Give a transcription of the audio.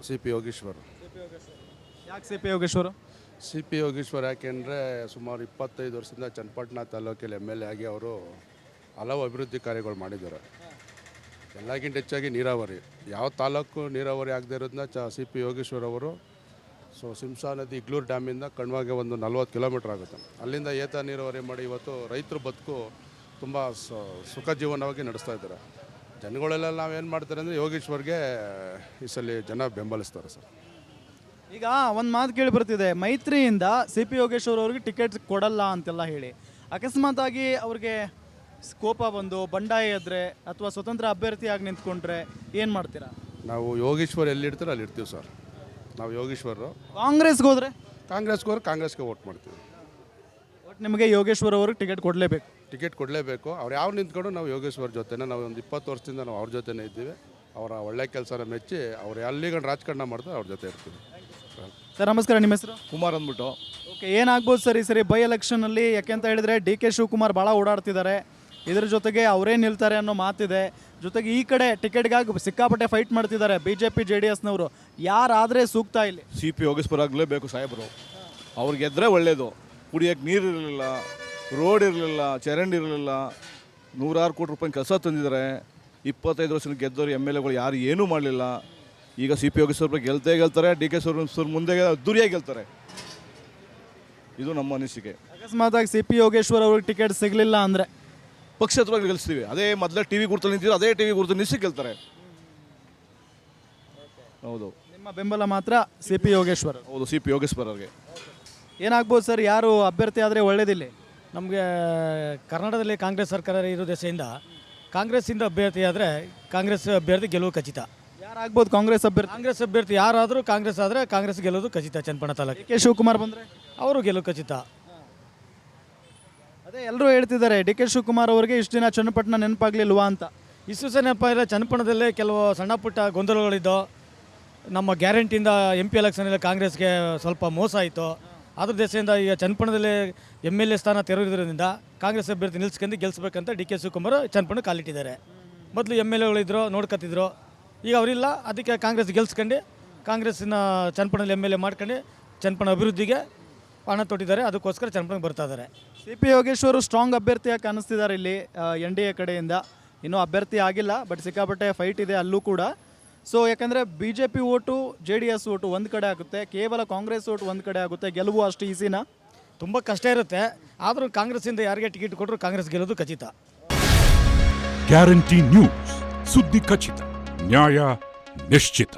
C P Yogeshwar. ಯಾಕೆ C P Yogeshwar? C P Yogeshwar ಯಾಕೆಂದರೆ ಸುಮಾರು 25 ವರ್ಷದಿಂದ ಚನ್ನಪಟ್ಟಣ ತಾಲೂಕಲ್ಲಿ ಎಮ್ ಎಲ್ ಎ ಆಗಿ ಅವರು ಹಲವು ಅಭಿವೃದ್ಧಿ ಕಾರ್ಯಗಳು ಮಾಡಿದ್ದಾರೆ. ಎಲ್ಲಕ್ಕಿಂತ ಹೆಚ್ಚಾಗಿ ನೀರಾವರಿ, ಯಾವ ತಾಲೂಕು ನೀರಾವರಿ ಆಗದೆ ಇರೋದನ್ನ ಸಿ ಪಿ ಯೋಗೇಶ್ವರ್ ಅವರು. ಸೊ ಸಿಂಸಾ ನದಿ ಇಗ್ಲೂರು ಡ್ಯಾಮಿಂದ ಕಣ್ವಾಗೆ ಒಂದು 40 ಕಿಲೋಮೀಟ್ರ್ ಆಗುತ್ತೆ. ಅಲ್ಲಿಂದ ಏತ ನೀರಾವರಿ ಮಾಡಿ ಇವತ್ತು ರೈತರ ಬದುಕು ತುಂಬ ಸುಖ ಜೀವನವಾಗಿ ನಡೆಸ್ತಾ ಇದ್ದಾರೆ. ಜನಗಳೆಲ್ಲ ನಾವೇನು ಮಾಡ್ತಾರೆ ಅಂದರೆ ಯೋಗೇಶ್ವರ್ಗೆ ಈ ಸಲ ಜನ ಬೆಂಬಲಿಸ್ತಾರೆ ಸರ್. ಈಗ ಒಂದು ಮಾತು ಕೇಳಿ ಬರ್ತಿದೆ, ಮೈತ್ರಿಯಿಂದ ಸಿ ಪಿ ಯೋಗೇಶ್ವರ್ ಅವ್ರಿಗೆ ಟಿಕೆಟ್ ಕೊಡಲ್ಲ ಅಂತೆಲ್ಲ ಹೇಳಿ, ಅಕಸ್ಮಾತಾಗಿ ಅವ್ರಿಗೆ ಕೋಪ ಬಂದು ಬಂಡಾಯ ಎದ್ರೆ ಅಥವಾ ಸ್ವತಂತ್ರ ಅಭ್ಯರ್ಥಿಯಾಗಿ ನಿಂತ್ಕೊಂಡ್ರೆ ಏನು ಮಾಡ್ತೀರಾ? ನಾವು ಯೋಗೇಶ್ವರ್ ಎಲ್ಲಿರ್ತೀರೋ ಅಲ್ಲಿ ಇರ್ತೀವಿ ಸರ್. ನಾವು ಯೋಗೇಶ್ವರರು. ಕಾಂಗ್ರೆಸ್ಗೆ ಹೋದರೆ? ಕಾಂಗ್ರೆಸ್ಗೆ ವೋಟ್ ಮಾಡ್ತೀವಿ. ಒಟ್ಟು ನಿಮಗೆ ಯೋಗೇಶ್ವರ್ ಅವ್ರಿಗೆ ಟಿಕೆಟ್ ಕೊಡಲೇಬೇಕು? ಟಿಕೆಟ್ ಕೊಡಲೇಬೇಕು. ಅವ್ರು ಯಾವ ನಿಂತ್ಕೊಂಡು ನಾವು ಯೋಗೇಶ್ವರ್ ಜೊತೆನೇ, ನಾವು ಒಂದು 20 ವರ್ಷದಿಂದ ನಾವು ಅವ್ರ ಜೊತೆನೇ ಇದ್ದೀವಿ. ಅವರ ಒಳ್ಳೆ ಕೆಲಸನ ಮೆಚ್ಚಿ ಅವ್ರು ಎಲ್ಲಿಗಂಡು ರಾಜಕಾರಣ ಮಾಡ್ತಾರೆ ಅವ್ರ ಜೊತೆ ಇರ್ತೀವಿ. ಸರ್ ನಮಸ್ಕಾರ, ನಿಮ್ಮ ಹೆಸರು? ಕುಮಾರ್ ಅಂದ್ಬಿಟ್ಟು. ಓಕೆ, ಏನಾಗ್ಬೋದು ಸರ್ ಈ ಸರಿ ಬೈ ಎಲೆಕ್ಷನಲ್ಲಿ? ಯಾಕೆಂತ ಹೇಳಿದರೆ ಡಿ ಕೆ ಶಿವಕುಮಾರ್ ಭಾಳ ಓಡಾಡ್ತಿದ್ದಾರೆ, ಇದ್ರ ಜೊತೆಗೆ ಅವರೇ ನಿಲ್ತಾರೆ ಅನ್ನೋ ಮಾತಿದೆ. ಜೊತೆಗೆ ಈ ಕಡೆ ಟಿಕೆಟ್ಗಾಗಿ ಸಿಕ್ಕಾಪಟ್ಟೆ ಫೈಟ್ ಮಾಡ್ತಿದ್ದಾರೆ BJP JDSನವರು. ಯಾರಾದರೆ ಸೂಕ್ತ ಇಲ್ಲಿ? ಸಿ ಪಿ ಯೋಗೇಶ್ವರ ಆಗಲೇಬೇಕು ಸಾಹೇಬರು. ಅವ್ರಿಗೆ ಗೆದ್ದರೆ ಒಳ್ಳೆಯದು. ಕುಡಿಯೋಕ್ಕೆ ನೀರು ಇರಲಿಲ್ಲ, ರೋಡ್ ಇರಲಿಲ್ಲ, ಚರಂಡಿ ಇರಲಿಲ್ಲ, 100 ಕೋಟಿ ರೂಪಾಯಿ ಕೆಲಸ ತಂದಿದ್ದಾರೆ. 25 ವರ್ಷದ ಗೆದ್ದವರು ಎಮ್ ಎಲ್ ಎಗಳು ಯಾರು ಏನೂ ಮಾಡಲಿಲ್ಲ. ಈಗ ಸಿ ಪಿ ಯೋಗೇಶ್ವರ ಗೆಲ್ತಾರೆ. ಡಿ ಕೆ ಶಿವಕುಮಾರ್ ಮುಂದೆ ದುರಿಯಾಗಿ ಗೆಲ್ತಾರೆ. ಇದು ನಮ್ಮ ಅನಿಸಿಕೆ. ಅಕಸ್ಮಾತಾಗಿ ಸಿ ಪಿ ಯೋಗೇಶ್ವರ್ ಅವ್ರಿಗೆ ಟಿಕೆಟ್ ಸಿಗಲಿಲ್ಲ ಅಂದರೆ ಪಕ್ಷೇತರವಾಗಿ ಗೆಲ್ಲಿಸ್ತೀವಿ. ಅದೇ ಮೊದಲೇ ಟಿ ವಿ ಗುರುತು ನಿಂತಿದ್ರು, ಅದೇ ಟಿ ವಿ ಗುರುತು ನಿಲ್ಲಿಸಿ ಗೆಲ್ತಾರೆ. ಹೌದು, ನಿಮ್ಮ ಬೆಂಬಲ ಮಾತ್ರ ಸಿ ಪಿ ಯೋಗೇಶ್ವರ್? ಹೌದು, ಸಿ ಪಿ ಯೋಗೇಶ್ವರ್ ಅವ್ರಿಗೆ. ಏನಾಗ್ಬೋದು ಸರ್, ಯಾರು ಅಭ್ಯರ್ಥಿ ಆದರೆ ಒಳ್ಳೇದಿಲ್ಲ? ನಮಗೆ ಕರ್ನಾಟಕದಲ್ಲಿ ಕಾಂಗ್ರೆಸ್ ಸರ್ಕಾರ ಇರೋ ದೆಸೆಯಿಂದ ಕಾಂಗ್ರೆಸ್ಸಿಂದ ಅಭ್ಯರ್ಥಿ ಆದರೆ ಕಾಂಗ್ರೆಸ್ ಅಭ್ಯರ್ಥಿ ಗೆಲುವು ಖಚಿತ. ಯಾರಾಗ್ಬೋದು ಕಾಂಗ್ರೆಸ್ ಅಭ್ಯರ್ಥಿ? ಕಾಂಗ್ರೆಸ್ ಅಭ್ಯರ್ಥಿ ಯಾರಾದರೂ ಕಾಂಗ್ರೆಸ್ ಆದರೆ ಕಾಂಗ್ರೆಸ್ ಗೆಲ್ಲೋದು ಖಚಿತ. ಚನ್ನಪಟ್ಟಣ ತಾಲೂಕು ಕೆ ಶಿವಕುಮಾರ್ ಬಂದರೆ ಅವರು ಗೆಲುವು ಖಚಿತ. ಅದೇ ಎಲ್ಲರೂ ಹೇಳ್ತಿದ್ದಾರೆ ಡಿ ಕೆ ಶಿವಕುಮಾರ್ ಅವರಿಗೆ ಇಷ್ಟು ದಿನ ಚನ್ನಪಟ್ಟಣ ನೆನಪಾಗ್ಲಿಲ್ವಾ ಅಂತ. ಇಷ್ಟು ನೆನಪ ಇಲ್ಲ. ಚನ್ನಪಟ್ಟಣದಲ್ಲೇ ಕೆಲವು ಸಣ್ಣ ಪುಟ್ಟ ಗೊಂದಲಗಳಿದ್ದು, ನಮ್ಮ ಗ್ಯಾರಂಟಿಯಿಂದ MP ಎಲೆಕ್ಷನಲ್ಲಿ ಕಾಂಗ್ರೆಸ್ಗೆ ಸ್ವಲ್ಪ ಮೋಸ ಆಯಿತು. ಅದ್ರ ದೆಸೆಯಿಂದ ಈಗ ಚನ್ನಪಟ್ಟಣದಲ್ಲಿ MLA ಸ್ಥಾನ ತೆರವಿರೋದ್ರಿಂದ ಕಾಂಗ್ರೆಸ್ ಅಭ್ಯರ್ಥಿ ನಿಲ್ಸ್ಕೊಂಡು ಗೆಲ್ಲಿಸ್ಬೇಕಂತ ಡಿ ಕೆ ಶಿವಕುಮಾರ್ ಚನ್ನಪಟ್ಟಣ ಕಾಲಿಟ್ಟಿದ್ದಾರೆ. ಮೊದಲು MLAಗಳಿದ್ರು, ನೋಡ್ಕೊತಿದ್ರು. ಈಗ ಅವರಿಲ್ಲ, ಅದಕ್ಕೆ ಕಾಂಗ್ರೆಸ್ ಗೆಲ್ಸ್ಕೊಂಡು ಕಾಂಗ್ರೆಸ್ಸಿನ ಚನ್ನಪಟ್ಟಣದಲ್ಲಿ MLA ಮಾಡ್ಕೊಂಡು ಚನ್ನಪಟ್ಟಣ ಅಭಿವೃದ್ಧಿಗೆ ಹಣ ತೊಟ್ಟಿದ್ದಾರೆ. ಅದಕ್ಕೋಸ್ಕರ ಚನ್ನಪಟ್ಟಣಕ್ಕೆ ಬರ್ತಾ ಇದ್ದಾರೆ. ಸಿ ಪಿ ಯೋಗೇಶ್ವರು ಸ್ಟ್ರಾಂಗ್ ಅಭ್ಯರ್ಥಿಯಾಗಿ ಕಾಣಿಸ್ತಿದ್ದಾರೆ ಇಲ್ಲಿ NDA ಕಡೆಯಿಂದ. ಇನ್ನೂ ಅಭ್ಯರ್ಥಿ ಆಗಿಲ್ಲ, ಬಟ್ ಸಿಕ್ಕಾಪಟ್ಟೆ ಫೈಟ್ ಇದೆ ಅಲ್ಲೂ ಕೂಡ. ಸೊ ಯಾಕಂದರೆ BJP ಓಟು JDS ಓಟು ಒಂದು ಕಡೆ ಆಗುತ್ತೆ, ಕೇವಲ ಕಾಂಗ್ರೆಸ್ ಓಟು ಒಂದು ಕಡೆ ಆಗುತ್ತೆ. ಗೆಲುವು ಅಷ್ಟು ಈಸಿನಾ? ತುಂಬ ಕಷ್ಟ ಇರುತ್ತೆ. ಆದರೂ ಕಾಂಗ್ರೆಸ್ಸಿಂದ ಯಾರಿಗೆ ಟಿಕೆಟ್ ಕೊಟ್ಟರು ಕಾಂಗ್ರೆಸ್ ಗೆಲ್ಲೋದು ಖಚಿತ. ಗ್ಯಾರಂಟಿ ನ್ಯೂಸ್, ಸುದ್ದಿ ಖಚಿತ, ನ್ಯಾಯ ನಿಶ್ಚಿತ.